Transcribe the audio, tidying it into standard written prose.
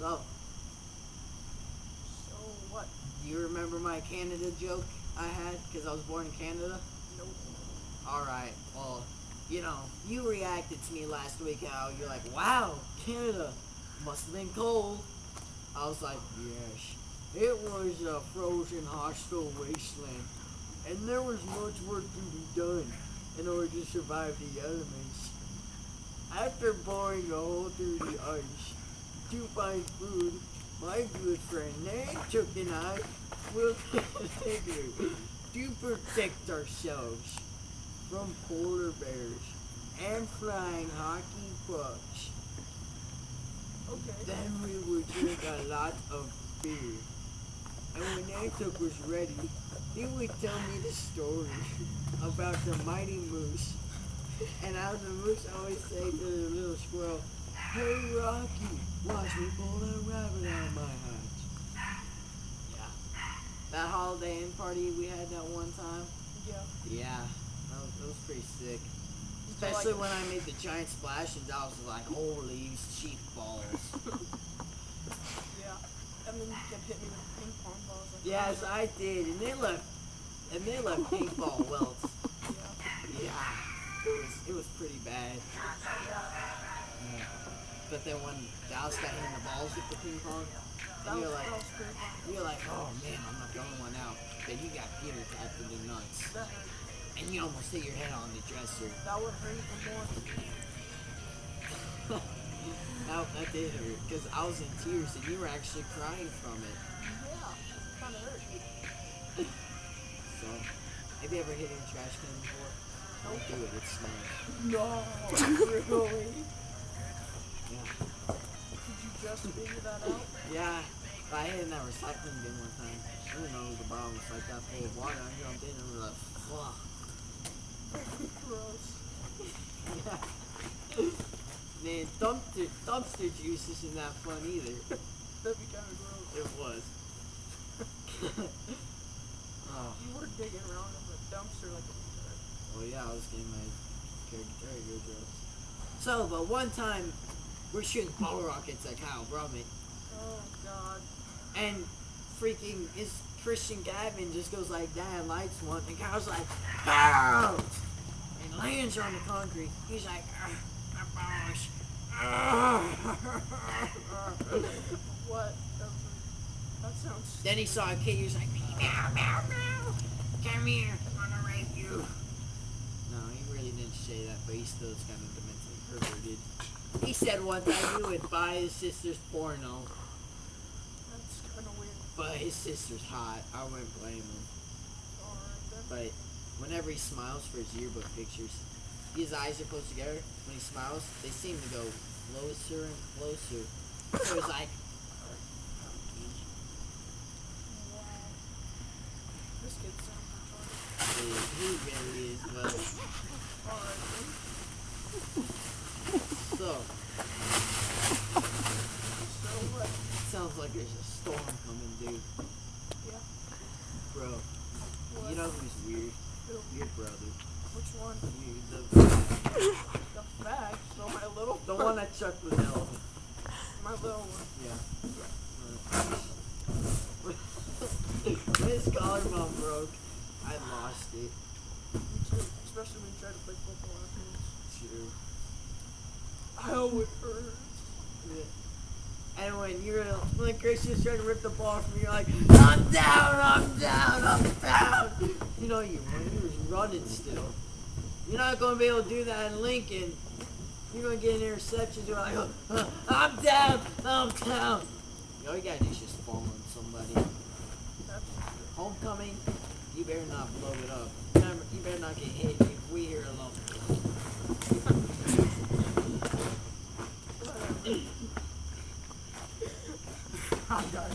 So, So what? do you remember my Canada joke I had? Because I was born in Canada? Nope. Alright, well, you reacted to me last week how you're like, wow, Canada must have been cold. I was like, yes, it was a frozen, hostile wasteland, and there was much work to be done in order to survive the elements. After boring a hole through the ice to find food, my good friend Nantuk and I will continue to protect ourselves from polar bears and flying hockey pucks. Okay. Then we would drink a lot of beer. And when Nantuk was ready, he would tell me the story about the mighty moose and how the moose always say to the little squirrel, "Hey Rocky, watch me pull a rabbit out of my hat." Yeah. That Holiday Inn party we had that one time. Yeah. Yeah, that was pretty sick. So, Especially like, when I made the giant splash and Dallas was like, holy sheep balls. yeah. And then you kept hitting me with ping pong balls. Like, Yes, I did, and they left pink ball welts. Yeah. Yeah, it was pretty bad. Yeah. But then when Dallas got hit in the balls with the ping pong, and That was pretty fun. you're like, oh man, I'm not the only one out. Then you got Peter tapped in the nuts, That hurt. and you almost hit your head on the dresser. That would hurt even more. That did hurt, because I was in tears and you were actually crying from it. Yeah. Kinda hurt. So, have you ever hit a trash can before? Don't do it, it's smart. No. Really? Yeah. Did you just figure that out? Yeah, I hit in that recycling bin one time. I didn't know the bottom was like that full of water. I jumped in and was like, fuck. Gross. Yeah. Man, dumpster juice isn't that fun either. That'd be kinda gross. It was. Oh. You were digging around in the dumpster like a retard. Well, yeah, I was getting my guitar drugs. So, but one time, we're shooting bottle rockets at Kyle Brummett, Oh god. and freaking Christian Gavin just goes like that and lights one, and Kyle's like, "Ow!" and lands on the concrete. He's like, my balls. What? That sounds. Then he saw a kid, he was like, meow, meow, meow, come here, I wanna rape you. No, he really didn't say that, but he still is kind of mentally perverted. He said one time he would buy his sister's porno, That's kinda weird. but his sister's hot. I wouldn't blame him. Alright then. But whenever he smiles for his yearbook pictures, his eyes are close together. When he smiles, they seem to go closer and closer. So he's like, Wow. This kid sounds retarded. he really is, but Alright then. so, So what? sounds like there's a storm coming, dude. Yeah. Bro, What? you know who's weird? Who? Your brother. Which one? You, The bag. So my little. the one that Chuck was held. My little one. Yeah. When his collarbone broke, I lost it. Me too. Especially when you try to play football afterwards. True. How it hurts. Yeah. And when Christian's trying to rip the ball from you, you're like, I'm down, I'm down, I'm down. You know you were. He was running still. You're not going to be able to do that in Lincoln. You're going to get an interception. You're like, I'm down, I'm down. All you got to do is just fall on somebody. That's Homecoming, you better not blow it up. Remember, you better not get hit if we hear a lump. whatever. I'm done.